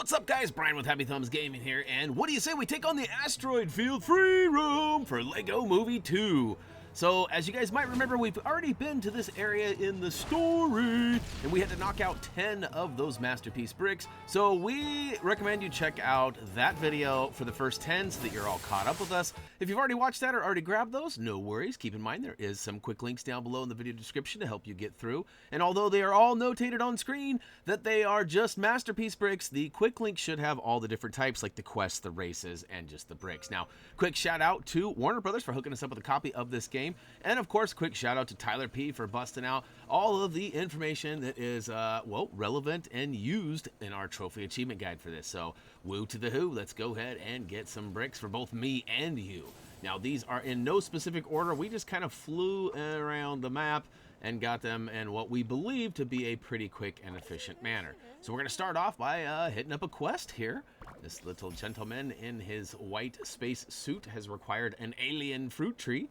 What's up, guys? Brian with HappyThumbsGaming here, and what do you say we take on the Asteroid Field free roam for LEGO Movie 2? So, as you guys might remember, we've already been to this area in the story, and we had to knock out 10 of those masterpiece bricks. So we recommend you check out that video for the first 10 so that you're all caught up with us. If you've already watched that or already grabbed those, no worries. Keep in mind there is some quick links down below in the video description to help you get through. And although they are all notated on screen that they are just masterpiece bricks, the quick links should have all the different types like the quests, the races, and just the bricks. Now, quick shout out to Warner Brothers for hooking us up with a copy of this game. And of course, quick shout out to Tyler P for busting out all of the information that is, well, relevant and used in our trophy achievement guide for this. So, woo to the who, let's go ahead and get some bricks for both me and you. Now, these are in no specific order. We just kind of flew around the map and got them in what we believe to be a pretty quick and efficient manner. So we're going to start off by hitting up a quest here. This little gentleman in his white space suit has required an alien fruit tree.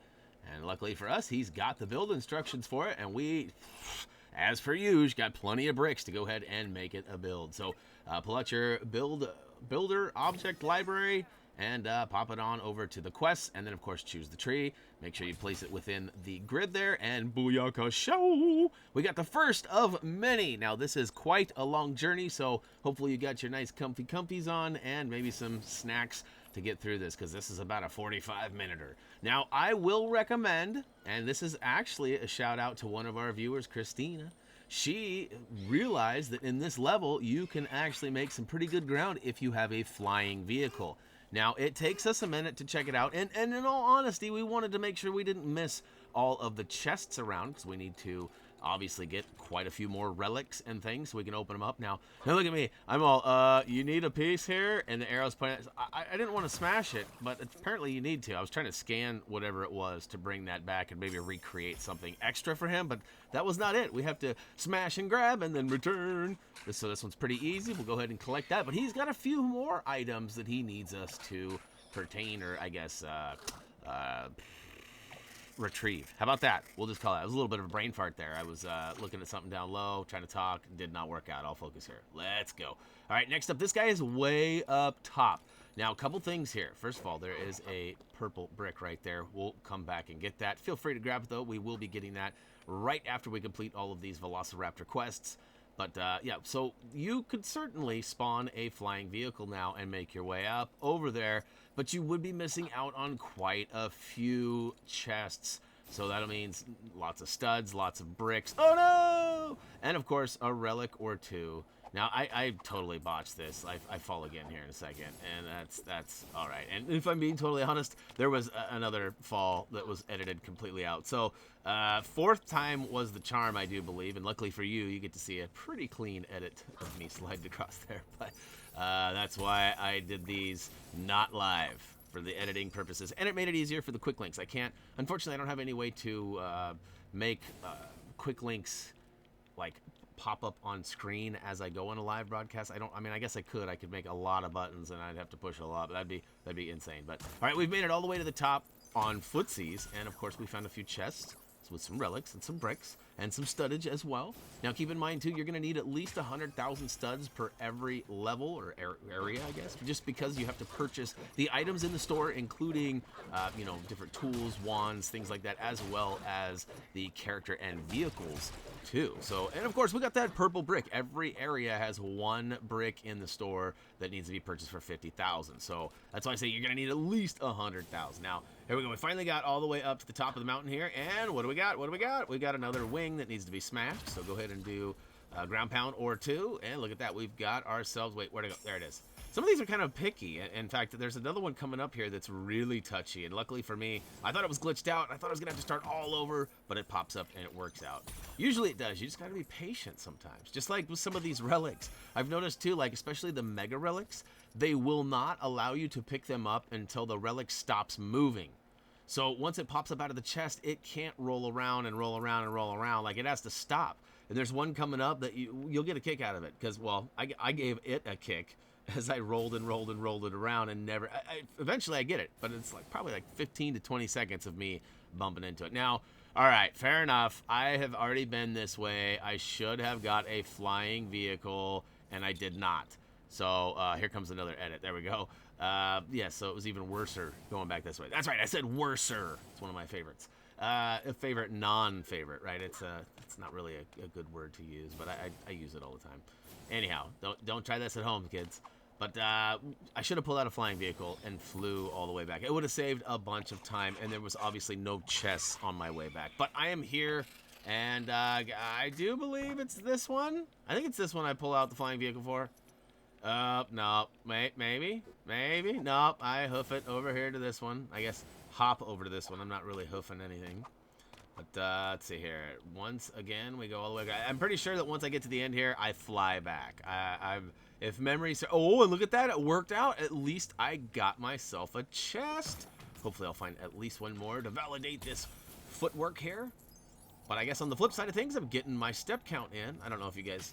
And luckily for us, he's got the build instructions for it, and we, as per usual, got plenty of bricks to go ahead and make it a build. So pull out your builder object library and pop it on over to the quests, and then of course choose the tree. Make sure you place it within the grid there, and booyaka show! We got the first of many. Now this is quite a long journey, so hopefully you got your nice comfies on and maybe some snacks to get through this, because this is about a 45-minuter. Now I will recommend, and this is actually a shout out to one of our viewers, Christina. She realized that in this level you can actually make some pretty good ground if you have a flying vehicle. Now, it takes us a minute to check it out, and in all honesty, we wanted to make sure we didn't miss all of the chests around, because we need to obviously get quite a few more relics and things so we can open them up. Now look at me. I'm all, you need a piece here, and the arrow's pointing. I didn't want to smash it, but apparently you need to. I was trying to scan whatever it was to bring that back and maybe recreate something extra for him, but that was not it. We have to smash and grab and then return. So this one's pretty easy. We'll go ahead and collect that, but he's got a few more items that he needs us to pertain, or I guess, retrieve. How about that? We'll just call it. It was a little bit of a brain fart there. I was looking at something down low, trying to talk. Did not work out. I'll focus here. Let's go. All right, next up, this guy is way up top. Now, a couple things here. First of all, there is a purple brick right there. We'll come back and get that. Feel free to grab it, though. We will be getting that right after we complete all of these Velociraptor quests. But, yeah, so you could certainly spawn a flying vehicle now and make your way up over there, but you would be missing out on quite a few chests. So that means lots of studs, lots of bricks. Oh, no! And, of course, a relic or two. Now, I totally botched this. I fall again here in a second, and that's all right. And if I'm being totally honest, there was another fall that was edited completely out. So, fourth time was the charm, I do believe, and luckily for you, you get to see a pretty clean edit of me sliding across there. But that's why I did these not live for the editing purposes, and it made it easier for the quick links. Unfortunately, I don't have any way to make quick links like pop up on screen as I go on a live broadcast. I mean, I guess I could make a lot of buttons and I'd have to push a lot, but that'd be insane. But all right, we've made it all the way to the top on footsies, and of course we found a few chests with some relics and some bricks and some studdage as well. Now keep in mind too, you're going to need at least 100,000 studs per every level or area, I guess, just because you have to purchase the items in the store, including you know, different tools, wands, things like that, as well as the character and vehicles too. So, and of course we got that purple brick. Every area has one brick in the store that needs to be purchased for 50,000. So that's why I say you're going to need at least 100,000. Now here we go. We finally got all the way up to the top of the mountain here, and what do we got? What do we got? We got another wing that needs to be smashed. So go ahead and do a ground pound or two, and look at that. We've got ourselves. Wait, where'd it go? There it is. Some of these are kind of picky. In fact, there's another one coming up here that's really touchy, and luckily for me, I thought it was glitched out. I thought I was gonna have to start all over, but it pops up and it works out. Usually it does. You just gotta be patient sometimes. Just like with some of these relics. I've noticed too, like especially the mega relics, they will not allow you to pick them up until the relic stops moving. So once it pops up out of the chest, it can't roll around and roll around and roll around. Like, it has to stop. And there's one coming up that you'll get a kick out of it, because, well, I gave it a kick as I rolled and rolled and rolled it around, and never. Eventually I get it, but it's like probably like 15 to 20 seconds of me bumping into it. Now, all right, fair enough. I have already been this way. I should have got a flying vehicle, and I did not. So here comes another edit. There we go. Yeah, so it was even worser going back this way. That's right, I said worser. It's one of my favorites. A favorite, non-favorite, right? It's not really a good word to use, but I use it all the time. Anyhow, don't try this at home, kids. But I should have pulled out a flying vehicle and flew all the way back. It would have saved a bunch of time, and there was obviously no chests on my way back. But I am here, and I do believe it's this one. I think it's this one I pull out the flying vehicle for. No, maybe. Nope, I hoof it over here to this one. I guess hop over to this one. I'm not really hoofing anything. But let's see here. Once again, we go all the way. I'm pretty sure that once I get to the end here, I fly back. If memory... Oh, and look at that. It worked out. At least I got myself a chest. Hopefully I'll find at least one more to validate this footwork here. But I guess on the flip side of things, I'm getting my step count in. I don't know if you guys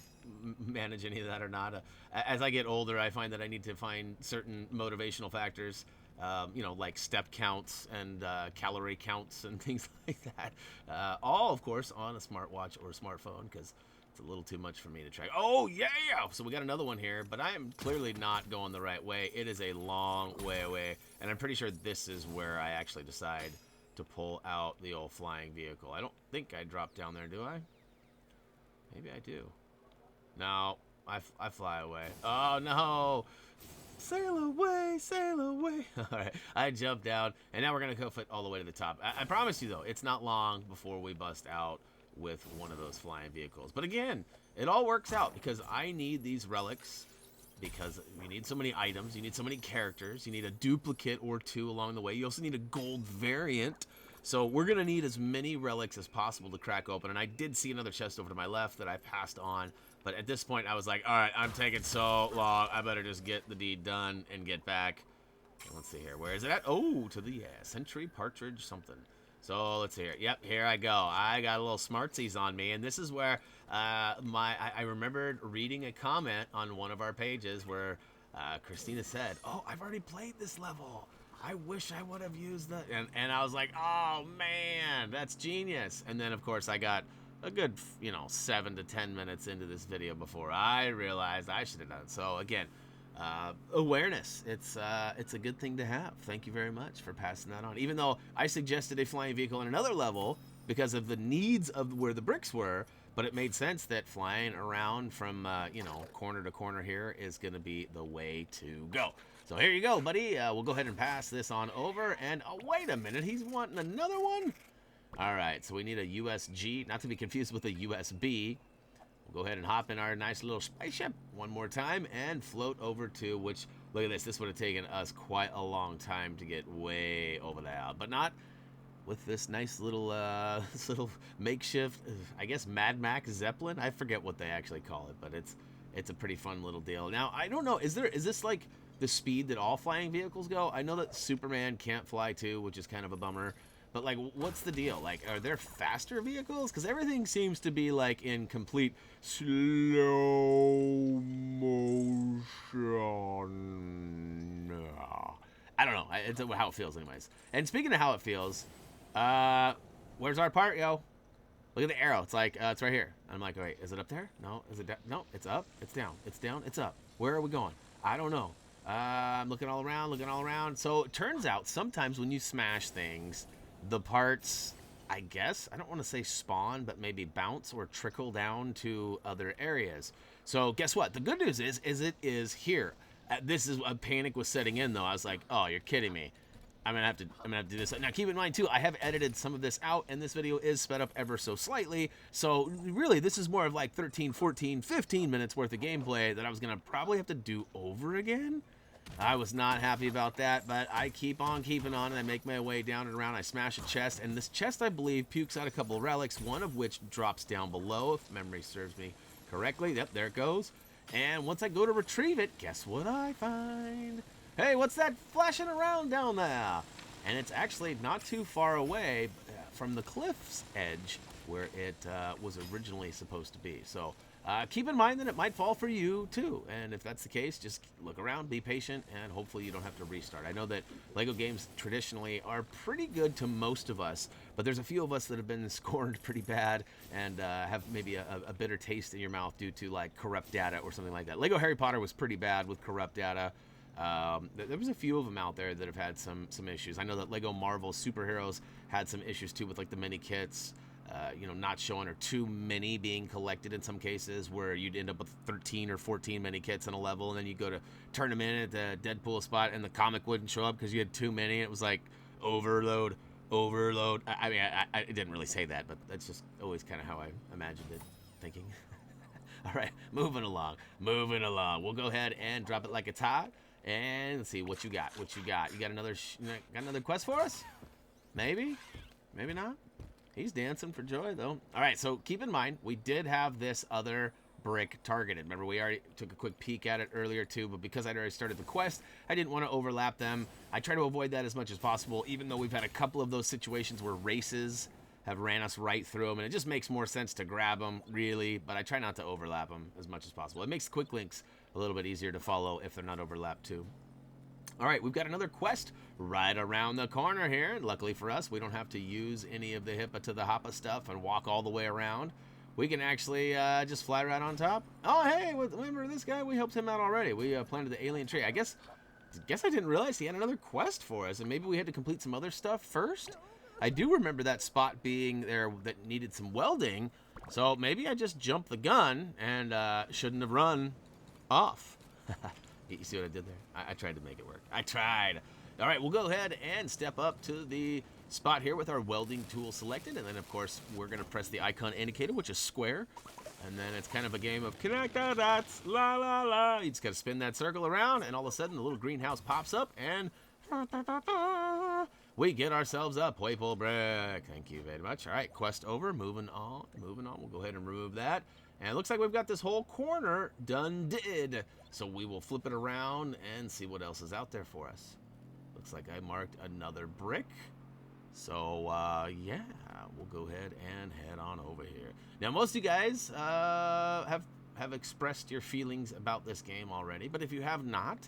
manage any of that or not. As I get older, I find that I need to find certain motivational factors, you know, like step counts and calorie counts and things like that. All, of course, on a smartwatch or a smartphone, because it's a little too much for me to track. Oh, yeah! So we got another one here, but I am clearly not going the right way. It is a long way away, and I'm pretty sure this is where I actually decide to pull out the old flying vehicle. I don't think I dropped down there, do I? Maybe I do. No, I fly away. Oh, no! Sail away, sail away. All right, I jumped down, and now we're going to go foot all the way to the top. I promise you, though, it's not long before we bust out with one of those flying vehicles. But again, it all works out because I need these relics, because you need so many items, you need so many characters, you need a duplicate or two along the way. You also need a gold variant. So we're going to need as many relics as possible to crack open. And I did see another chest over to my left that I passed on. But at this point, I was like, all right, I'm taking so long. I better just get the deed done and get back. Let's see here. Where is it at? Oh, to the Century Partridge something. So let's see here. Yep, here I go. I got a little smartsies on me. And this is where I remembered reading a comment on one of our pages where Christina said, oh, I've already played this level. I wish I would have used that. And I was like, oh, man, that's genius. And then, of course, I got a good, 7 to 10 minutes into this video before I realized I should have done it. So, again, awareness. It's a good thing to have. Thank you very much for passing that on. Even though I suggested a flying vehicle in another level because of the needs of where the bricks were, but it made sense that flying around from, corner to corner here is going to be the way to go. So here you go, buddy. We'll go ahead and pass this on over. And wait a minute, he's wanting another one? All right, so we need a USG, not to be confused with a USB. We'll go ahead and hop in our nice little spaceship one more time and float over to, which, look at this. This would have taken us quite a long time to get way over there, but not with this nice little, this little makeshift, I guess, Mad Max Zeppelin. I forget what they actually call it, but it's a pretty fun little deal. Now, I don't know, is this like the speed that all flying vehicles go? I know that Superman can't fly too, which is kind of a bummer. But, like, what's the deal? Like, are there faster vehicles? Because everything seems to be, like, in complete slow motion. I don't know. It's how it feels anyways. And speaking of how it feels, where's our part, yo? Look at the arrow. It's like, it's right here. I'm like, wait, is it up there? No. Is it down? No, it's up. It's down. It's down. It's up. Where are we going? I don't know. I'm looking all around. So it turns out sometimes when you smash things, the parts, I guess, I don't want to say spawn, but maybe bounce or trickle down to other areas. So guess what? The good news is it is here. This is a panic was setting in though. I was like, oh, you're kidding me. I'm gonna have to do this. Now keep in mind too, I have edited some of this out and this video is sped up ever so slightly. So really this is more of like 13, 14, 15 minutes worth of gameplay that I was gonna probably have to do over again. I was not happy about that, but I keep on keeping on, and I make my way down and around. I smash a chest, and this chest, I believe, pukes out a couple of relics, one of which drops down below, if memory serves me correctly. Yep, there it goes. And once I go to retrieve it, guess what I find? Hey, what's that flashing around down there? And it's actually not too far away from the cliff's edge. where it was originally supposed to be. So keep in mind that it might fall for you too, and if that's the case, just look around, be patient, and hopefully you don't have to restart. I know that LEGO games traditionally are pretty good to most of us, but there's a few of us that have been scorned pretty bad and have maybe a bitter taste in your mouth due to like corrupt data or something like that. LEGO Harry Potter was pretty bad with corrupt data. There was a few of them out there that have had some issues. I know that LEGO Marvel Superheroes had some issues too with like the mini kits, you know, not showing or too many being collected in some cases, where you'd end up with 13 or 14 mini kits in a level, and then you go to turn them in at the Deadpool spot and the comic wouldn't show up because you had too many. It was like overload. I mean, I didn't really say that, but that's just always kind of how I imagined it thinking. All right, moving along. We'll go ahead and drop it like it's hot. And let's see what you got. You got another quest for us? Maybe not. He's dancing for joy though. All right, so keep in mind we did have this other brick targeted. Remember, we already took a quick peek at it earlier too, but because I'd already started the quest, I didn't want to overlap them. I try to avoid that as much as possible, even though we've had a couple of those situations where races have ran us right through them, and it just makes more sense to grab them, really, but I try not to overlap them as much as possible. It makes quick links a little bit easier to follow if they're not overlapped too. All right, we've got another quest right around the corner here. Luckily for us, we don't have to use any of the Hippa to the Hoppa stuff and walk all the way around. We can actually just fly right on top. Oh, hey, remember this guy? We helped him out already. We planted the alien tree. I guess I didn't realize he had another quest for us, and maybe we had to complete some other stuff first. I do remember that spot being there that needed some welding, so maybe I just jumped the gun and shouldn't have run off. You see what I did there? I tried to make it work. I tried. All right, we'll go ahead and step up to the spot here with our welding tool selected, and then of course we're going to press the icon indicator, which is square, and then it's kind of a game of connect the dots, la la la. You just got to spin that circle around, and all of a sudden the little greenhouse pops up, and we get ourselves a purple brick. Thank you very much. All right, quest over. Moving on. We'll go ahead and remove that. And it looks like we've got this whole corner done did. So we will flip it around and see what else is out there for us. Looks like I marked another brick. So, yeah, we'll go ahead and head on over here. Now, most of you guys have expressed your feelings about this game already. But if you have not,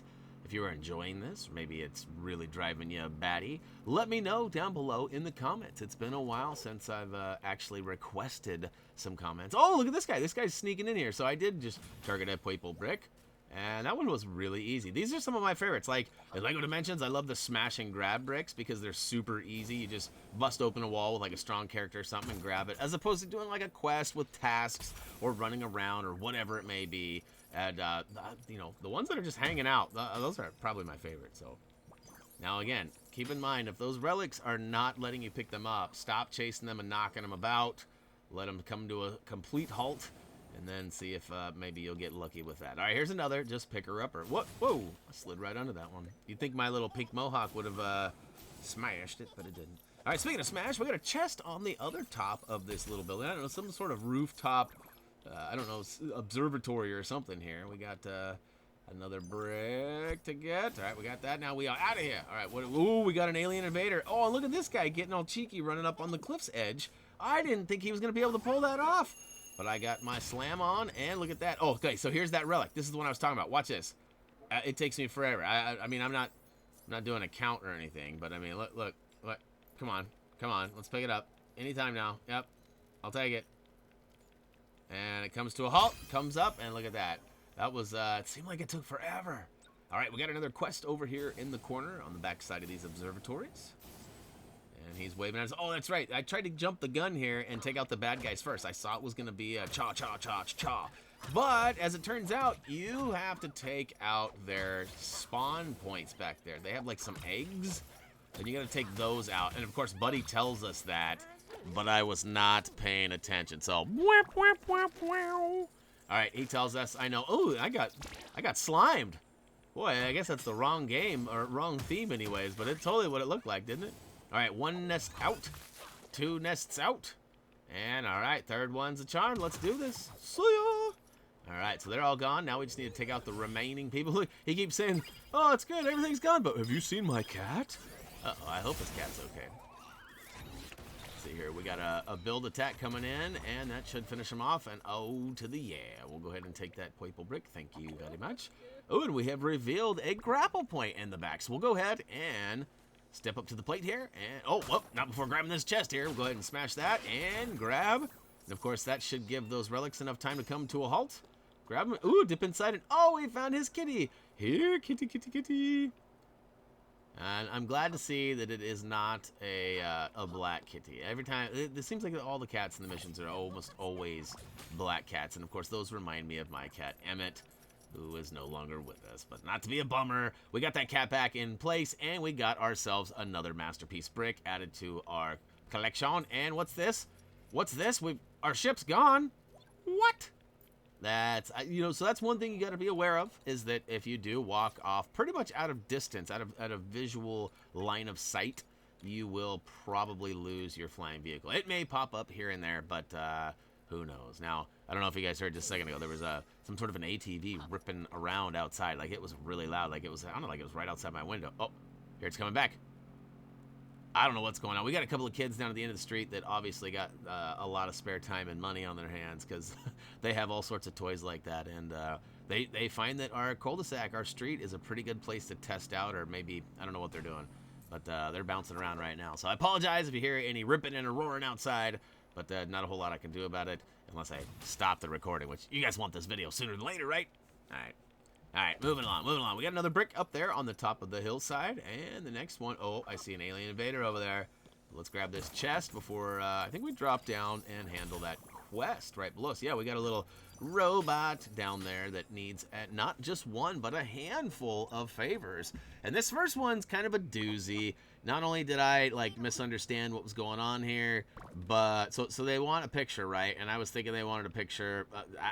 if you're enjoying this, or maybe it's really driving you batty, let me know down below in the comments. It's been a while since I've actually requested some comments. Oh, look at this guy. This guy's sneaking in here. So I did just target a purple brick, and that one was really easy. These are some of my favorites. Like in LEGO Dimensions, I love the smash and grab bricks because they're super easy. You just bust open a wall with like a strong character or something and grab it, as opposed to doing like a quest with tasks or running around or whatever it may be. And, you know, the ones that are just hanging out, those are probably my favorite. So, now again, keep in mind, if those relics are not letting you pick them up, stop chasing them and knocking them about. Let them come to a complete halt, and then see if maybe you'll get lucky with that. All right, here's another. Just pick her up. Whoa, I slid right under that one. You'd think my little pink mohawk would have smashed it, but it didn't. All right, speaking of smash, we got a chest on the other top of this little building. I don't know, some sort of rooftop, I don't know, observatory or something here. We got another brick to get. All right, we got that. Now we are out of here. All right, ooh, we got an alien invader. Oh, look at this guy getting all cheeky running up on the cliff's edge. I didn't think he was going to be able to pull that off, but I got my slam on, and look at that. Oh, okay, so here's that relic. This is the one I was talking about. Watch this. It takes me forever. I mean, I'm not doing a count or anything, but I mean, look. Come on. Let's pick it up. Anytime now. Yep, I'll take it. And it comes to a halt, comes up, and look at that. That was, it seemed like it took forever. All right, we got another quest over here in the corner on the back side of these observatories. And he's waving at us. Oh, that's right. I tried to jump the gun here and take out the bad guys first. I saw it was going to be a cha. But, as it turns out, you have to take out their spawn points back there. They have, like, some eggs, and you got to take those out. And, of course, Buddy tells us that, but I was not paying attention. So, all right, he tells us, I know. Oh, I got slimed. Boy, I guess that's the wrong game, or wrong theme anyways, but it's totally what it looked like, didn't it? All right, one nest out, two nests out, and all right, third one's a charm. Let's do this. See ya. All right, so they're all gone. Now we just need to take out the remaining people. Look, he keeps saying, oh, it's good, everything's gone, but have you seen my cat? Uh-oh, I hope his cat's okay. see here. We got a build attack coming in, and that should finish him off. And oh, to the yeah. We'll go ahead and take that purple brick. Thank you very much. Oh, and we have revealed a grapple point in the back. So we'll go ahead and step up to the plate here. And oh, whoop, not before grabbing this chest here. We'll go ahead and smash that and grab. And of course, that should give those relics enough time to come to a halt. Grab him. Ooh, dip inside it. Oh, we found his kitty. Here, kitty, kitty, kitty. And I'm glad to see that it is not a black kitty. Every time, it seems like all the cats in the missions are almost always black cats. And of course, those remind me of my cat, Emmett, who is no longer with us. But not to be a bummer, we got that cat back in place, and we got ourselves another masterpiece brick added to our collection. And what's this? What's this? Our ship's gone. What? That's, so that's one thing you got to be aware of, is that if you do walk off pretty much out of distance, out of visual line of sight, you will probably lose your flying vehicle. It may pop up here and there, but who knows? Now, I don't know if you guys heard just a second ago, there was some sort of an ATV ripping around outside. Like, it was really loud. Like, it was, I don't know, like it was right outside my window. Oh, here it's coming back. I don't know what's going on. We got a couple of kids down at the end of the street that obviously got a lot of spare time and money on their hands because they have all sorts of toys like that. And they find that our cul-de-sac, our street, is a pretty good place to test out, or maybe, I don't know what they're doing. But they're bouncing around right now. So I apologize if you hear any ripping and a roaring outside, but not a whole lot I can do about it unless I stop the recording, which you guys want this video sooner than later, right? All right. All right, moving along. We got another brick up there on the top of the hillside, and the next one, oh, I see an alien invader over there. Let's grab this chest before, I think we drop down and handle that quest right below us. Yeah, we got a little robot down there that needs not just one, but a handful of favors. And this first one's kind of a doozy. Not only did I, like, misunderstand what was going on here, but, so they want a picture, right? And I was thinking they wanted a picture,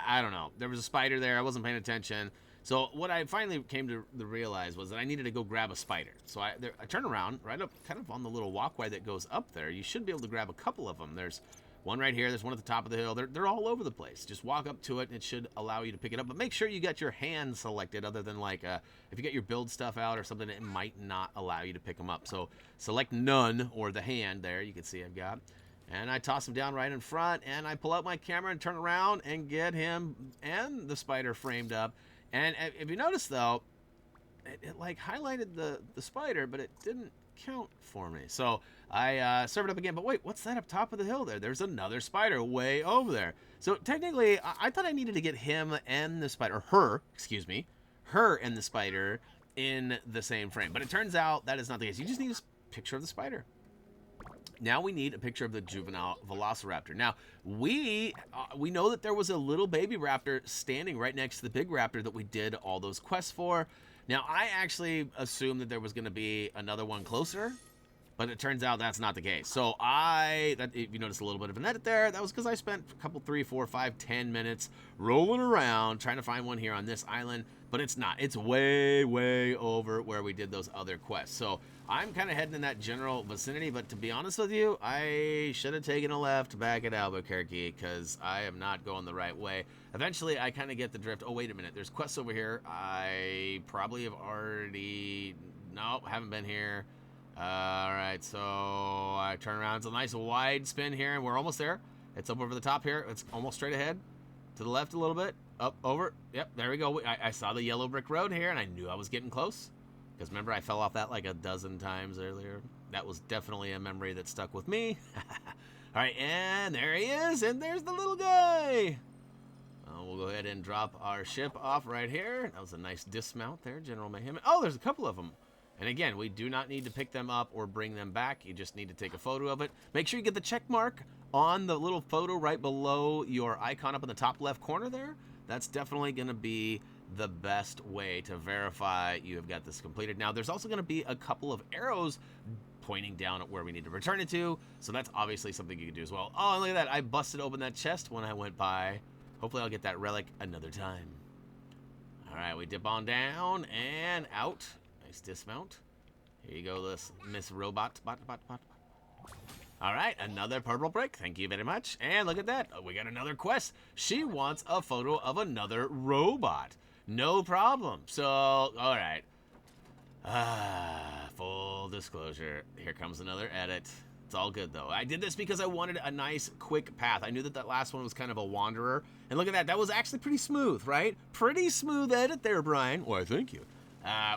I don't know. There was a spider there, I wasn't paying attention. So what I finally came to realize was that I needed to go grab a spider. So I turned around, right up kind of on the little walkway that goes up there. You should be able to grab a couple of them. There's one right here. There's one at the top of the hill. They're all over the place. Just walk up to it, and it should allow you to pick it up. But make sure you got your hand selected, other than like if you get your build stuff out or something, it might not allow you to pick them up. So select none, or the hand there. You can see I've got. And I toss him down right in front, and I pull out my camera and turn around and get him and the spider framed up. And if you notice, though, it like highlighted the spider, but it didn't count for me. So I serve it up again. But wait, what's that up top of the hill there? There's another spider way over there. So technically, I thought I needed to get him and the spider, her and the spider in the same frame. But it turns out that is not the case. You just need a picture of the spider. Now we need a picture of the juvenile velociraptor. Now, we know that there was a little baby raptor standing right next to the big raptor that we did all those quests for. Now, I actually assumed that there was going to be another one closer, but it turns out that's not the case. So if you notice a little bit of an edit there, that was because I spent a couple, 3, 4, 5, 10 minutes rolling around trying to find one here on this island, but it's not. It's way, way over where we did those other quests. So I'm kind of heading in that general vicinity, but to be honest with you, I should have taken a left back at Albuquerque because I am not going the right way. Eventually, I kind of get the drift. Oh, wait a minute. There's quests over here. I probably have already... Nope, haven't been here. All right, so I turn around. It's a nice wide spin here, and we're almost there. It's up over the top here. It's almost straight ahead. To the left a little bit. Up, over. Yep, there we go. I saw the yellow brick road here, and I knew I was getting close. Because remember, I fell off that like a dozen times earlier. That was definitely a memory that stuck with me. All right, and there he is, and there's the little guy. We'll go ahead and drop our ship off right here. That was a nice dismount there, General Mayhem. Oh, there's a couple of them. And again, we do not need to pick them up or bring them back. You just need to take a photo of it. Make sure you get the check mark on the little photo right below your icon up in the top left corner there. That's definitely going to be the best way to verify you have got this completed. Now, there's also going to be a couple of arrows pointing down at where we need to return it to. So that's obviously something you can do as well. Oh, and look at that. I busted open that chest when I went by. Hopefully I'll get that relic another time. All right, we dip on down and out. Nice dismount. Here you go, this Miss Robot. All right, another purple brick. Thank you very much. And look at that. We got another quest. She wants a photo of another robot. No problem. So, all right. Full disclosure. Here comes another edit. It's all good, though. I did this because I wanted a nice, quick path. I knew that that last one was kind of a wanderer. And look at that. That was actually pretty smooth, right? Pretty smooth edit there, Brian. Why, thank you.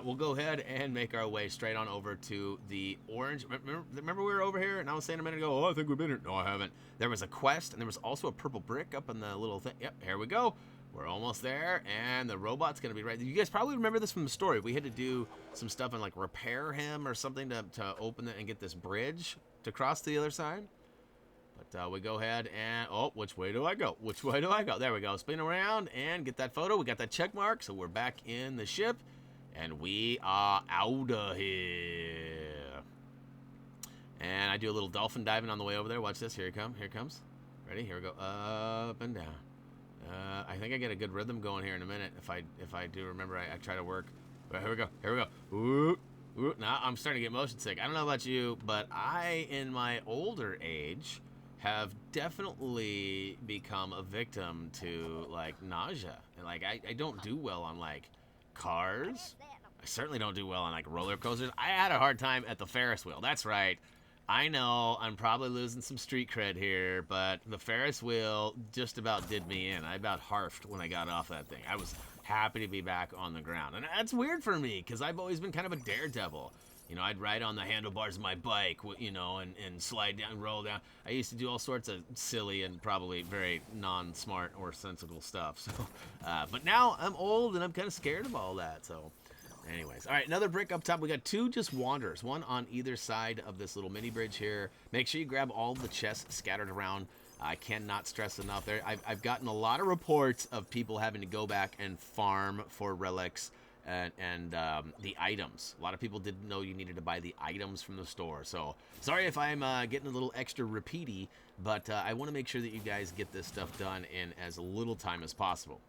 We'll go ahead and make our way straight on over to the orange. Remember we were over here, and I was saying a minute ago, oh, I think we've been here. No, I haven't. There was a quest, and there was also a purple brick up in the little thing. Yep, here we go. We're almost there, and the robot's going to be right there. You guys probably remember this from the story. We had to do some stuff and, like, repair him or something to open it and get this bridge to cross to the other side. But we go ahead and... Oh, which way do I go? Which way do I go? There we go. Spin around and get that photo. We got that check mark, so we're back in the ship. And we are out of here. And I do a little dolphin diving on the way over there. Watch this. Here it comes. Here it comes. Ready? Here we go. Up and down. I think I get a good rhythm going here in a minute. If I do remember, I try to work. But here we go. Here we go. Ooh, ooh. Now I'm starting to get motion sick. I don't know about you, but I, in my older age, have definitely become a victim to, like, nausea. And, like, I don't do well on, like, cars. I certainly don't do well on, like, roller coasters. I had a hard time at the Ferris wheel. That's right. I know I'm probably losing some street cred here, but the Ferris wheel just about did me in. I about harfed when I got off that thing. I was happy to be back on the ground. And that's weird for me, because I've always been kind of a daredevil. You know, I'd ride on the handlebars of my bike, you know, and slide down, roll down. I used to do all sorts of silly and probably very non-smart or sensible stuff. So, but now I'm old and I'm kind of scared of all that, so... Anyways, all right, another brick up top. We got two just wanderers, one on either side of this little mini bridge here. Make sure you grab all the chests scattered around. I cannot stress enough there. I've gotten a lot of reports of people having to go back and farm for relics and the items. A lot of people didn't know you needed to buy the items from the store. So sorry if I'm getting a little extra repeaty, but I want to make sure that you guys get this stuff done in as little time as possible.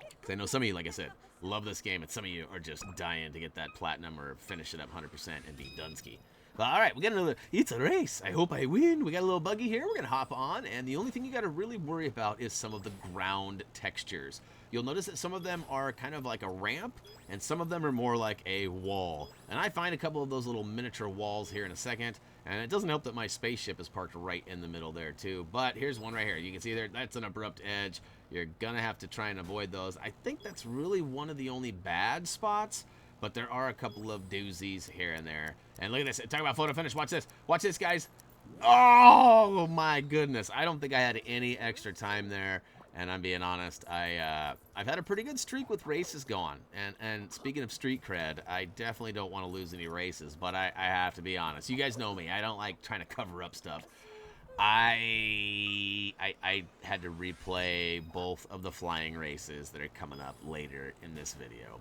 Because I know some of you, like I said, love this game, and some of you are just dying to get that platinum or finish it up 100% and be Dunsky. But all right, we got another. It's a race. I hope I win. We got a little buggy here. We're gonna hop on, and the only thing you got to really worry about is some of the ground textures. You'll notice that some of them are kind of like a ramp, and some of them are more like a wall. And I find a couple of those little miniature walls here in a second. And it doesn't help that my spaceship is parked right in the middle there too. But here's one right here. You can see there, that's an abrupt edge. You're gonna have to try and avoid those. I think that's really one of the only bad spots, but there are a couple of doozies here and there. And look at this, talk about photo finish, watch this. Watch this, guys. Oh my goodness. I don't think I had any extra time there. And I'm being honest, I've had a pretty good streak with races going. And speaking of street cred, I definitely don't want to lose any races, but I have to be honest. You guys know me. I don't like trying to cover up stuff. I had to replay both of the flying races that are coming up later in this video.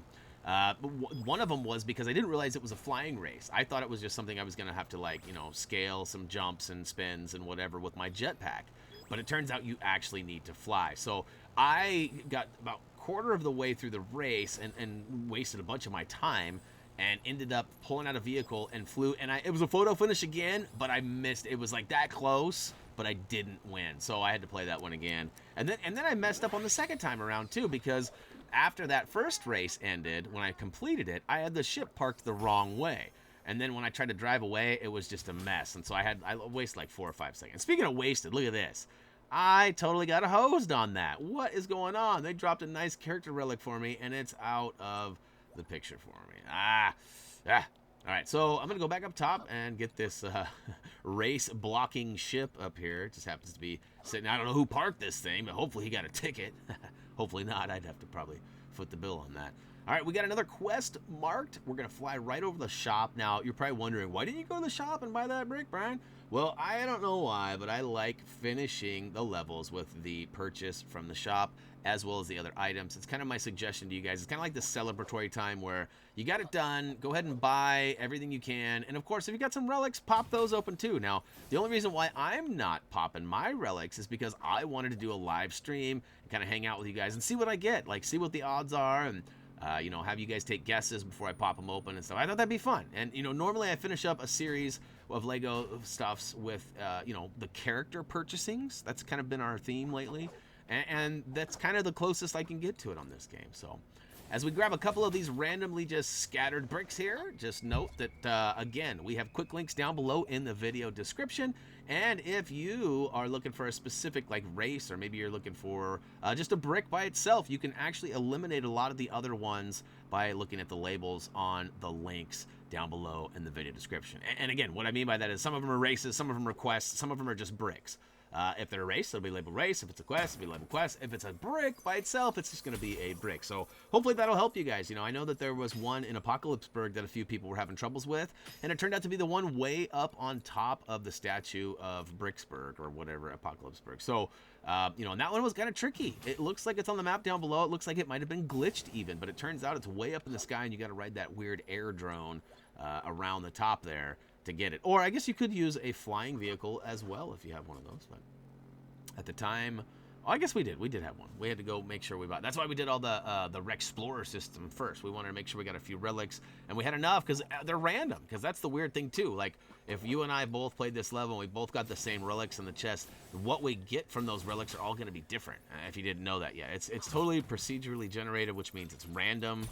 One of them was because I didn't realize it was a flying race. I thought it was just something I was going to have to, like, you know, scale some jumps and spins and whatever with my jetpack. But it turns out you actually need to fly. So I got about a quarter of the way through the race and wasted a bunch of my time and ended up pulling out a vehicle and flew. And it was a photo finish again, but I missed. It was like that close, but I didn't win. So I had to play that one again. And then I messed up on the second time around too, because after that first race ended, when I completed it, I had the ship parked the wrong way. And then when I tried to drive away, it was just a mess. And so I wasted like 4 or 5 seconds. Speaking of wasted, look at this. I totally got hosed on that. What is going on? They dropped a nice character relic for me, and it's out of the picture for me. All right, so I'm going to go back up top and get this race-blocking ship up here. It just happens to be sitting. I don't know who parked this thing, but hopefully he got a ticket. Hopefully not. I'd have to probably foot the bill on that. All right, we got another quest marked. We're going to fly right over the shop. Now, you're probably wondering, why didn't you go to the shop and buy that brick, Brian? Well, I don't know why, but I like finishing the levels with the purchase from the shop as well as the other items. It's kind of my suggestion to you guys. It's kind of like the celebratory time where you got it done, go ahead and buy everything you can. And of course, if you got some relics, pop those open too. Now, the only reason why I'm not popping my relics is because I wanted to do a live stream and kind of hang out with you guys and see what I get, like see what the odds are and you know, have you guys take guesses before I pop them open and stuff. I thought that'd be fun. And, you know, normally I finish up a series of Lego stuffs with, you know, the character purchasings. That's kind of been our theme lately. And that's kind of the closest I can get to it on this game. So, As we grab a couple of these randomly just scattered bricks here, just note that, again, we have quick links down below in the video description. And if you are looking for a specific like race, or maybe you're looking for just a brick by itself, you can actually eliminate a lot of the other ones by looking at the labels on the links down below in the video description. And again, what I mean by that is some of them are races, some of them are quests, some of them are just bricks. If they're a race, it'll be labeled race. If it's a quest, it'll be labeled quest. If it's a brick by itself, it's just going to be a brick. So hopefully that'll help you guys. You know, I know that there was one in Apocalypseburg that a few people were having troubles with, and it turned out to be the one way up on top of the statue of Bricksburg, or whatever, Apocalypseburg. So, you know, and that one was kind of tricky. It looks like it's on the map down below. It looks like it might have been glitched even, but it turns out it's way up in the sky, and you got to ride that weird air drone around the top there to get it. Or I guess you could use a flying vehicle as well if you have one of those. But at the time, oh, I guess we did have one. We had to go make sure we bought. That's why we did all the Rexplorer system first. We wanted to make sure we got a few relics, and we had enough because they're random. Because that's the weird thing too. Like if you and I both played this level and we both got the same relics in the chest, what we get from those relics are all going to be different. If you didn't know that yet, it's totally procedurally generated, which means it's random.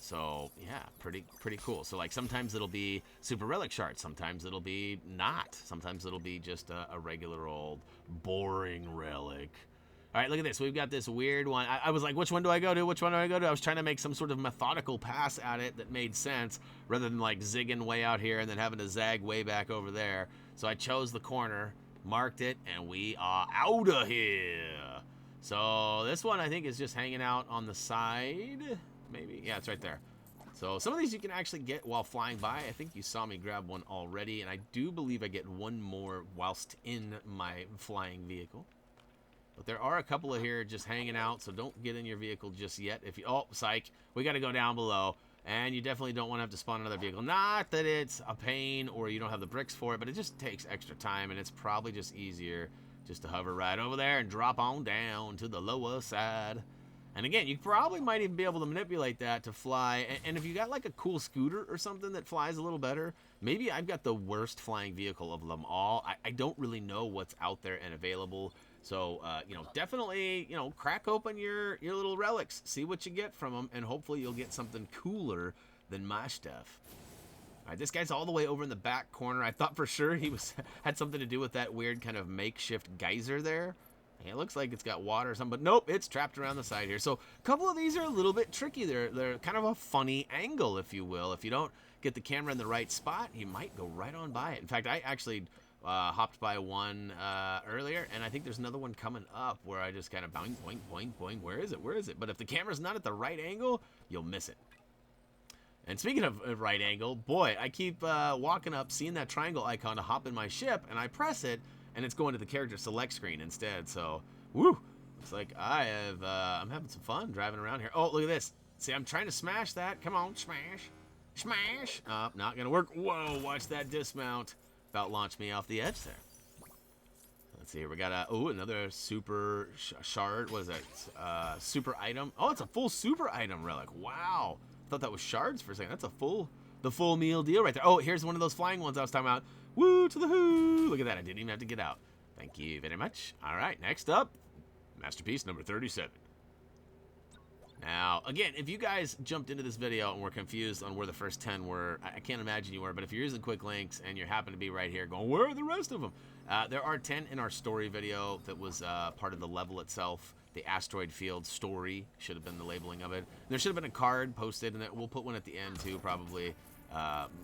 So yeah, pretty cool. So like sometimes it'll be super relic shards, sometimes it'll be not, sometimes it'll be just a regular old boring relic. All right, look at this. We've got this weird one. I was like, which one do I go to? Which one do I go to? I was trying to make some sort of methodical pass at it that made sense, rather than like zigging way out here and then having to zag way back over there. So I chose the corner, marked it, and we are out of here. So this one I think is just hanging out on the side. Maybe. Yeah, it's right there. So some of these you can actually get while flying by. I think you saw me grab one already, and I do believe I get one more whilst in my flying vehicle. But there are a couple of here just hanging out, so don't get in your vehicle just yet. If you, oh, psych, we got to go down below, and you definitely don't want to have to spawn another vehicle. Not that it's a pain or you don't have the bricks for it, but it just takes extra time, and it's probably just easier just to hover right over there and drop on down to the lower side. And again, you probably might even be able to manipulate that to fly. And if you got like a cool scooter or something that flies a little better, maybe I've got the worst flying vehicle of them all. I don't really know what's out there and available. So, you know, definitely, you know, crack open your little relics. See what you get from them, and hopefully you'll get something cooler than my stuff. All right, this guy's all the way over in the back corner. I thought for sure he had something to do with that weird kind of makeshift geyser there. It looks like it's got water or something, but nope, it's trapped around the side here. So a couple of these are a little bit tricky. They're kind of a funny angle, if you will. If you don't get the camera in the right spot, you might go right on by it. In fact, I actually hopped by one earlier, and I think there's another one coming up where I just kind of boing, boing, boing, boing. Where is it? Where is it? But if the camera's not at the right angle, you'll miss it. And speaking of right angle, boy, I keep walking up, seeing that triangle icon to hop in my ship, and I press it, and it's going to the character select screen instead. So, woo! Looks like I'm having some fun driving around here. Oh, look at this. See, I'm trying to smash that. Come on, smash. Smash. Not going to work. Whoa, watch that dismount. About launched me off the edge there. Let's see here. We got another super shard. What is that? Super item. Oh, it's a full super item relic. Wow. I thought that was shards for a second. That's the full meal deal right there. Oh, here's one of those flying ones I was talking about. Woo to the who. Look at that. I didn't even have to get out. Thank you very much. All right, next up, masterpiece number 37. Now, again, if you guys jumped into this video and were confused on where the first 10 were, I can't imagine you were, but if you're using quick links and you happen to be right here going, where are the rest of them? There are 10 in our story video that was part of the level itself. The Asteroid Field STORY should have been the labeling of it. There should have been a card posted, and we'll put one at the end too, probably.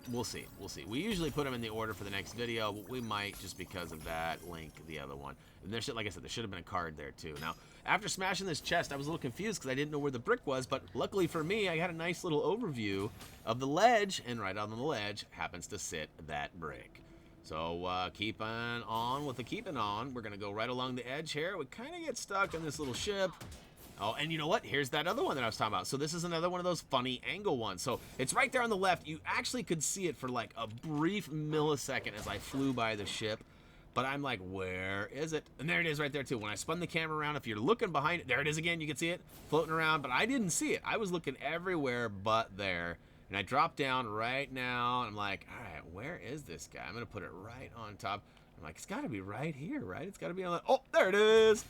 We'll see. We usually put them in the order for the next video, but we might, just because of that, link the other one. And there should, like I said, there should have been a card there too. Now, after smashing this chest, I was a little confused because I didn't know where the brick was, but luckily for me, I had a nice little overview of the ledge, and right on the ledge happens to sit that brick. So keeping on with the keeping on, we're going to go right along the edge here. We kind of get stuck in this little ship. Oh, and you know what? Here's that other one that I was talking about. So this is another one of those funny angle ones. So it's right there on the left. You actually could see it for like a brief millisecond as I flew by the ship. But I'm like, where is it? And there it is right there too. When I spun the camera around, if you're looking behind it, there it is again. You can see it floating around, but I didn't see it. I was looking everywhere but there. And I dropped down right now. And I'm like, all right, where is this guy? I'm going to put it right on top. I'm like, it's got to be right here, right? It's got to be on the... Oh, there it is.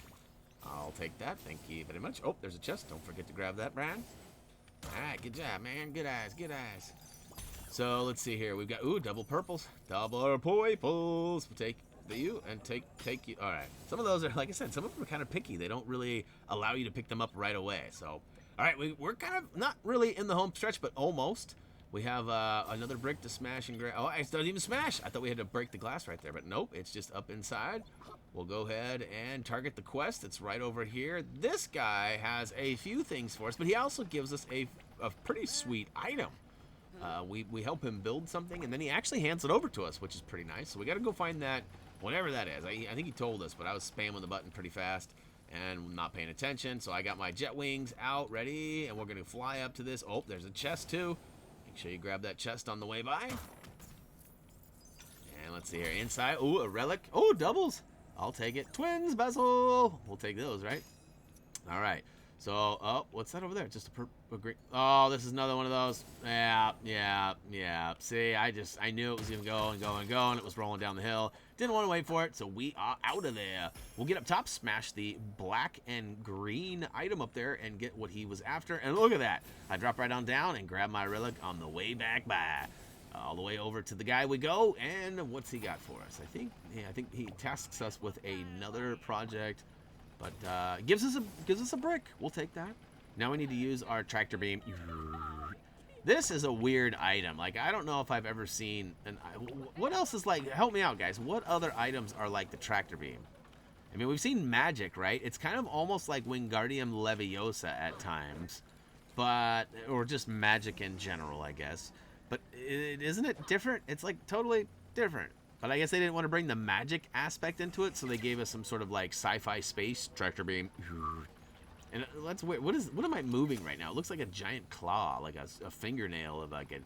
All I'll take that. Thank you very much. Oh, there's a chest. Don't forget to grab that, Brian. All right, good job, man. Good eyes, good eyes. So let's see here. We've got double purples, double purples. We'll take you and take you. All right. Some of those are, like I said, some of them are kind of picky. They don't really allow you to pick them up right away. So, all right, we're kind of not really in the home stretch, but almost. We have another brick to smash and grab. Oh, it doesn't even smash. I thought we had to break the glass right there, but nope. It's just up inside. We'll go ahead and target the quest. It's right over here. This guy has a few things for us, but he also gives us a pretty sweet item. We help him build something, and then he actually hands it over to us, which is pretty nice. So we got to go find that, whatever that is. I think he told us, but I was spamming the button pretty fast and not paying attention. So I got my jet wings out, ready, and we're going to fly up to this. Oh, there's a chest, too. Make sure you grab that chest on the way by. And let's see here. Inside. Oh, a relic. Oh, doubles. I'll take it. Twins, bezel. We'll take those, right? All right. So, oh, what's that over there? Just a green. Oh, this is another one of those. Yeah. See, I knew it was going to go and go and go, and it was rolling down the hill. Didn't want to wait for it, so we are out of there. We'll get up top, smash the black and green item up there, and get what he was after. And look at that. I drop right on down and grab my relic on the way back by. All the way over to the guy we go, and what's he got for us? I think he tasks us with another project. But gives us a brick. We'll take that. Now we need to use our tractor beam. This is a weird item. Like, I don't know if I've ever seen what else is like. Help me out, guys. What other items are like the tractor beam? I mean, we've seen magic, right? It's kind of almost like Wingardium Leviosa at times, or just magic in general, I guess. But isn't it different? It's like totally different. But I guess they didn't want to bring the magic aspect into it, so they gave us some sort of like sci-fi space tractor beam. And that's weird. What am I moving right now? It looks like a giant claw, like a fingernail of like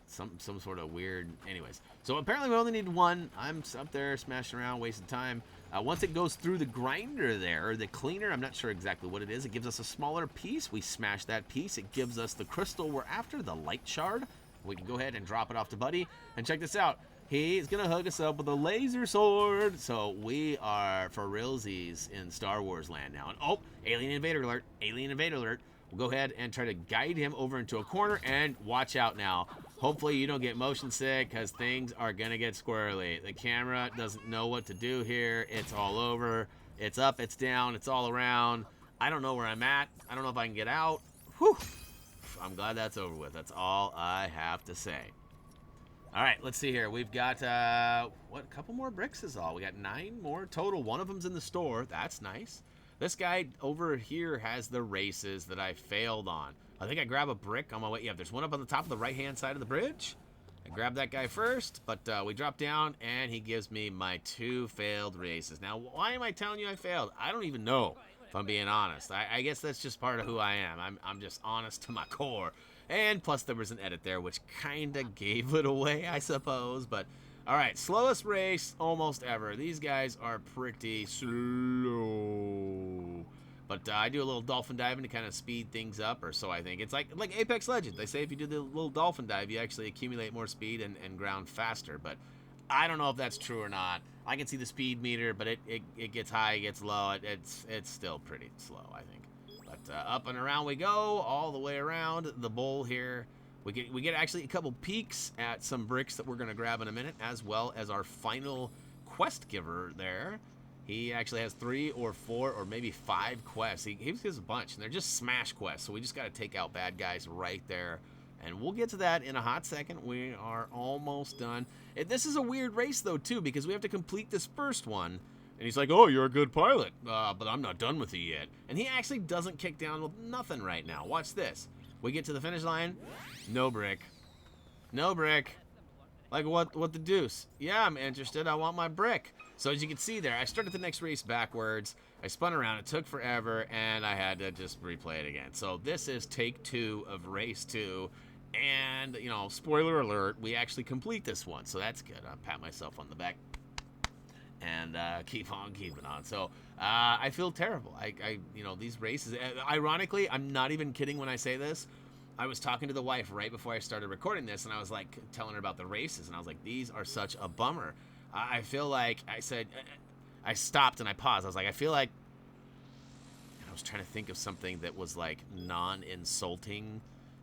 some sort of weird. Anyways, so apparently we only need one. I'm up there smashing around, wasting time. Once it goes through the grinder there, or the cleaner, I'm not sure exactly what it is. It gives us a smaller piece. We smash that piece. It gives us the crystal we're after, the light shard. We can go ahead and drop it off the buddy. And check this out. He's going to hook us up with a laser sword. So we are for realsies in Star Wars land now. And oh, alien invader alert. Alien invader alert. We'll go ahead and try to guide him over into a corner. And watch out now. Hopefully you don't get motion sick, because things are going to get squirrely. The camera doesn't know what to do here. It's all over. It's up, it's down, it's all around. I don't know where I'm at. I don't know if I can get out. Whew. I'm glad that's over with. That's all I have to say. All right, let's see here. We've got, a couple more bricks is all. We got 9 more total. One of them's in the store. That's nice. This guy over here has the races that I failed on. I think I grab a brick on my way. Yeah, there's one up on the top of the right-hand side of the bridge. I grab that guy first, but we drop down, and he gives me my 2 failed races. Now, why am I telling you I failed? I don't even know, if I'm being honest. I guess that's just part of who I am. I'm just honest to my core. And plus there was an edit there, which kind of gave it away, I suppose. But, all right, slowest race almost ever. These guys are pretty slow. But I do a little dolphin diving to kind of speed things up, or so I think. It's like Apex Legends. They say if you do the little dolphin dive, you actually accumulate more speed and ground faster. But I don't know if that's true or not. I can see the speed meter, but it gets high, it gets low. It's still pretty slow, I think. But up and around we go, all the way around the bowl here. We get actually a couple peeks at some bricks that we're going to grab in a minute, as well as our final quest giver there. He actually has 3 or 4 or maybe 5 quests. He gives us a bunch, and they're just smash quests, so we just got to take out bad guys right there. And we'll get to that in a hot second. We are almost done. This is a weird race, though, too, because we have to complete this first one. And he's like, oh, you're a good pilot, but I'm not done with you yet. And he actually doesn't kick down with nothing right now. Watch this. We get to the finish line. No brick. No brick. Like, what the deuce? Yeah, I'm interested. I want my brick. So as you can see there, I started the next race backwards. I spun around. It took forever, and I had to just replay it again. So this is take 2 of race 2. And, you know, spoiler alert, we actually complete this one. So that's good. I'll pat myself on the back. And keep on keeping on. So I feel terrible. You know, these races. Ironically, I'm not even kidding when I say this. I was talking to the wife right before I started recording this, and I was like telling her about the races, and I was like, these are such a bummer. I feel like I said, I stopped and I paused. I was like, I feel like was trying to think of something that was like non-insulting,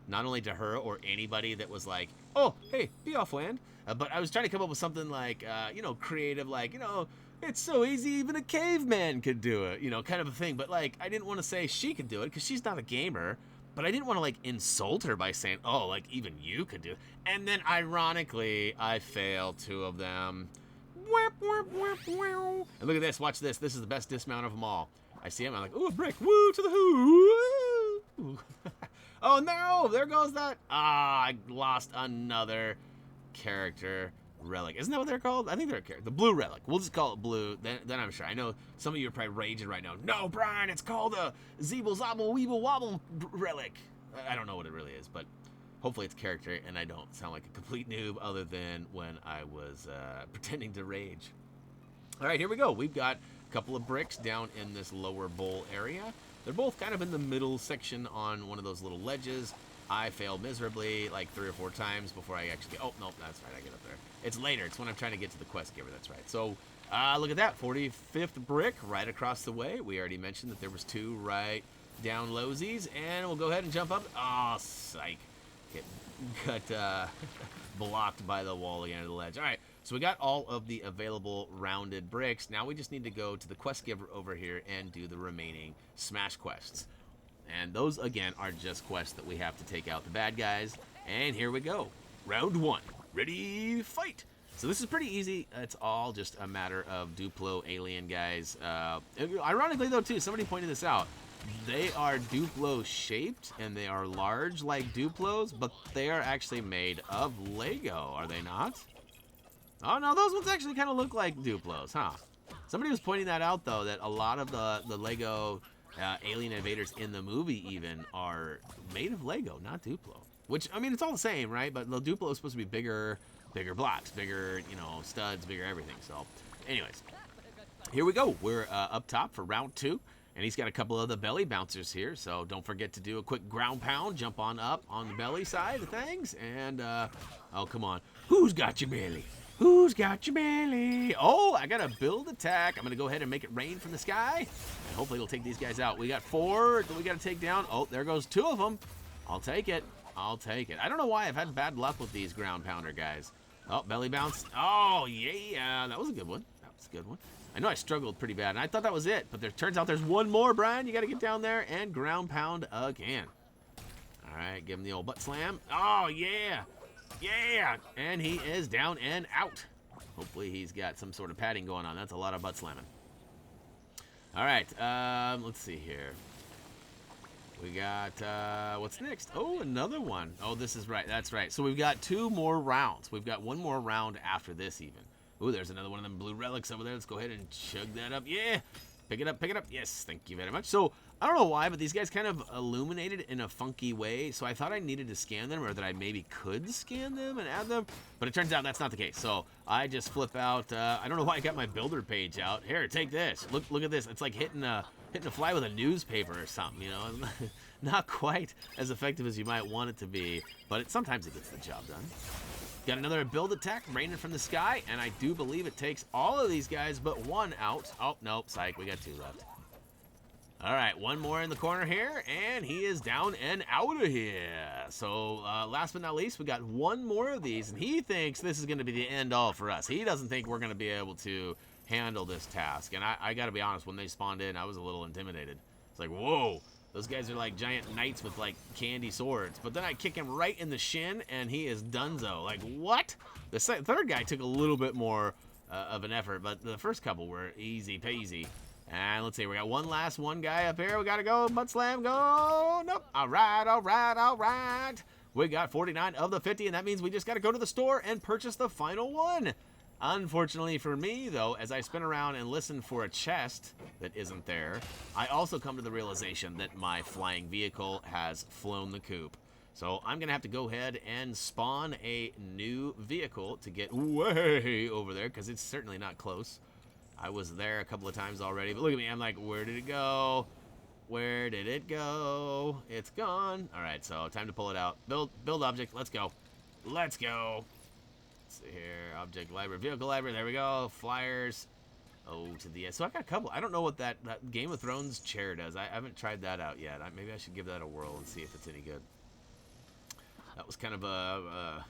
not only to her or anybody that was like, oh, hey, be off land. But I was trying to come up with something like, you know, creative, like, you know, it's so easy, even a caveman could do it, you know, kind of a thing. But like, I didn't want to say she could do it because she's not a gamer. But I didn't want to like insult her by saying, oh, like even you could do it. And then ironically, I failed 2 of them. And look at this, watch this. This is the best dismount of them all. I see him, I'm like, ooh, a brick, woo, to the who. Oh no, there goes that. Ah, I lost another character relic. Isn't that what they're called? I think they're a character. The blue relic. We'll just call it blue. Then I'm sure. I know some of you are probably raging right now. No, Brian, it's called a Zeeble Zobble Weeble Wobble relic. I don't know what it really is, but hopefully it's character and I don't sound like a complete noob other than when I was pretending to rage. All right, here we go. We've got a couple of bricks down in this lower bowl area. They're both kind of in the middle section on one of those little ledges. I failed miserably like 3 or 4 times before I actually get... Oh, no, that's right. I get up there. It's later. It's when I'm trying to get to the quest giver. That's right. So, look at that. 45th brick right across the way. We already mentioned that there was 2 right down lowsies. And we'll go ahead and jump up. Oh, psych. Got blocked by the wall again at the ledge. All right. So we got all of the available rounded bricks. Now we just need to go to the quest giver over here and do the remaining smash quests. And those, again, are just quests that we have to take out the bad guys. And here we go. Round 1. Ready, fight. So this is pretty easy. It's all just a matter of Duplo alien guys. Ironically, though, too, somebody pointed this out. They are Duplo shaped, and they are large like Duplos, but they are actually made of Lego, are they not? Oh, no, those ones actually kind of look like Duplos, huh? Somebody was pointing that out, though, that a lot of the Lego... alien invaders in the movie even are made of Lego, not Duplo. Which, I mean, it's all the same, right? But the Duplo is supposed to be bigger blocks, bigger, you know, studs, bigger everything. So, anyways, here we go. We're up top for round 2. And he's got a couple of the belly bouncers here. So don't forget to do a quick ground pound. Jump on up on the belly side of things. And, oh, come on. Who's got your belly? Who's got your belly? Oh, I got a build attack. I'm going to go ahead and make it rain from the sky. And hopefully it'll take these guys out. We got 4 that we got to take down. Oh, there goes 2 of them. I'll take it. I'll take it. I don't know why I've had bad luck with these ground pounder guys. Oh, belly bounce. Oh, yeah. That was a good one. That was a good one. I know I struggled pretty bad, and I thought that was it. But there turns out there's one more, Brian. You got to get down there and ground pound again. All right, give him the old butt slam. Oh, yeah. Yeah, and he is down and out. Hopefully he's got some sort of padding going on. That's a lot of butt slamming. All right, let's see here. We got, what's next? Oh, another one. Oh, this is right. That's right. So we've got 2 more rounds. We've got 1 more round after this even. Ooh, there's another one of them blue relics over there. Let's go ahead and chug that up. Yeah, pick it up, pick it up. Yes, thank you very much. So I don't know why, but these guys kind of illuminated in a funky way. So I thought I needed to scan them, or that I maybe could scan them and add them. But it turns out that's not the case. So I just flip out. I don't know why I got my builder page out. Here, take this. Look at this. It's like hitting a fly with a newspaper or something. You know, not quite as effective as you might want it to be, but sometimes it gets the job done. Got another build attack raining from the sky, and I do believe it takes all of these guys but 1 out. Oh, nope, psych, we got 2 left. All right, 1 more in the corner here, and he is down and out of here. So last but not least, we got 1 more of these, and he thinks this is going to be the end all for us. He doesn't think we're going to be able to handle this task, and I got to be honest, when they spawned in, I was a little intimidated. It's like, whoa. Those guys are like giant knights with like candy swords. But then I kick him right in the shin and he is donezo. Like, what? The third guy took a little bit more of an effort, but the first couple were easy peasy. And let's see, we got one guy up here. We got to go. Butt slam, go. Nope. All right, all right, all right. We got 49 of the 50, and that means we just got to go to the store and purchase the final one. Unfortunately for me, though, as I spin around and listen for a chest that isn't there, I also come to the realization that my flying vehicle has flown the coop. So I'm going to have to go ahead and spawn a new vehicle to get way over there, because it's certainly not close. I was there a couple of times already, but look at me. I'm like, where did it go? Where did it go? It's gone. All right, so time to pull it out. Build object. Let's go. Let's go. See here, object library, vehicle library, there we go, flyers. Oh, to the edge. So I got a couple. I don't know what that Game of Thrones chair does. I haven't tried that out yet. Maybe I should give that a whirl and see if it's any good. That was kind of a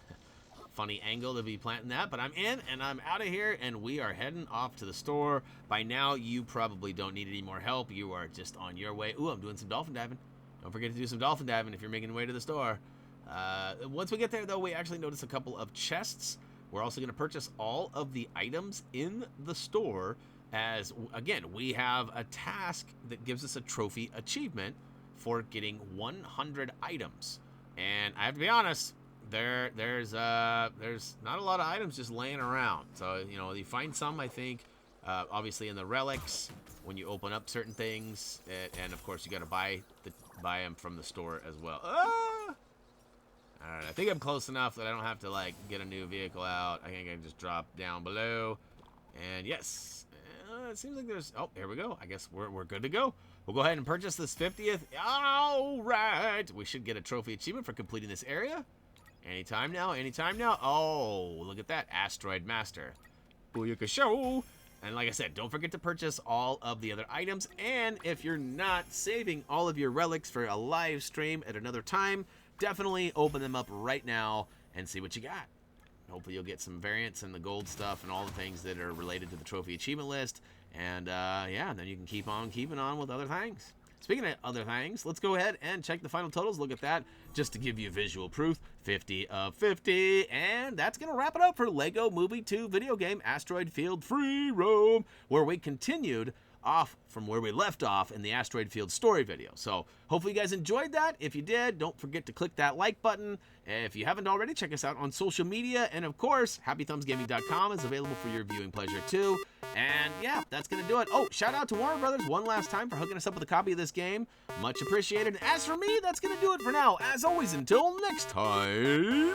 funny angle to be planting that, but I'm in and I'm out of here, and we are heading off to the store. By now, you probably don't need any more help. You are just on your way. Ooh, I'm doing some dolphin diving. Don't forget to do some dolphin diving if you're making your way to the store. Once we get there, though, we actually notice a couple of chests. We're also going to purchase all of the items in the store as, again, we have a task that gives us a trophy achievement for getting 100 items. And I have to be honest, there's not a lot of items just laying around. So, you know, you find some, I think, obviously in the relics when you open up certain things, and of course you got to buy them from the store as well. All right, I think I'm close enough that I don't have to like get a new vehicle out. I think I can just drop down below, and yes, it seems like there's. Oh, here we go. I guess we're good to go. We'll go ahead and purchase this 50th. All right, we should get a trophy achievement for completing this area. Anytime now, anytime now. Oh, look at that, Asteroid Master. Booyaka show. And like I said, don't forget to purchase all of the other items. And if you're not saving all of your relics for a live stream at another time, definitely open them up right now and see what you got. Hopefully you'll get some variants and the gold stuff and all the things that are related to the trophy achievement list. And yeah, then you can keep on keeping on with other things. Speaking of other things, let's go ahead and check the final totals. Look at that, just to give you visual proof. 50 of 50, and that's going to wrap it up for LEGO Movie 2 video game Asteroid Field Free Roam, where we continued off from where we left off in the Asteroid Field story video. So hopefully you guys enjoyed that. If you did, don't forget to click that like button. If you haven't already, check us out on social media. And of course, HappyThumbsGaming.com is available for your viewing pleasure too. And yeah, that's going to do it. Oh, shout out to Warner Brothers one last time for hooking us up with a copy of this game. Much appreciated. And as for me, that's going to do it for now. As always, until next time.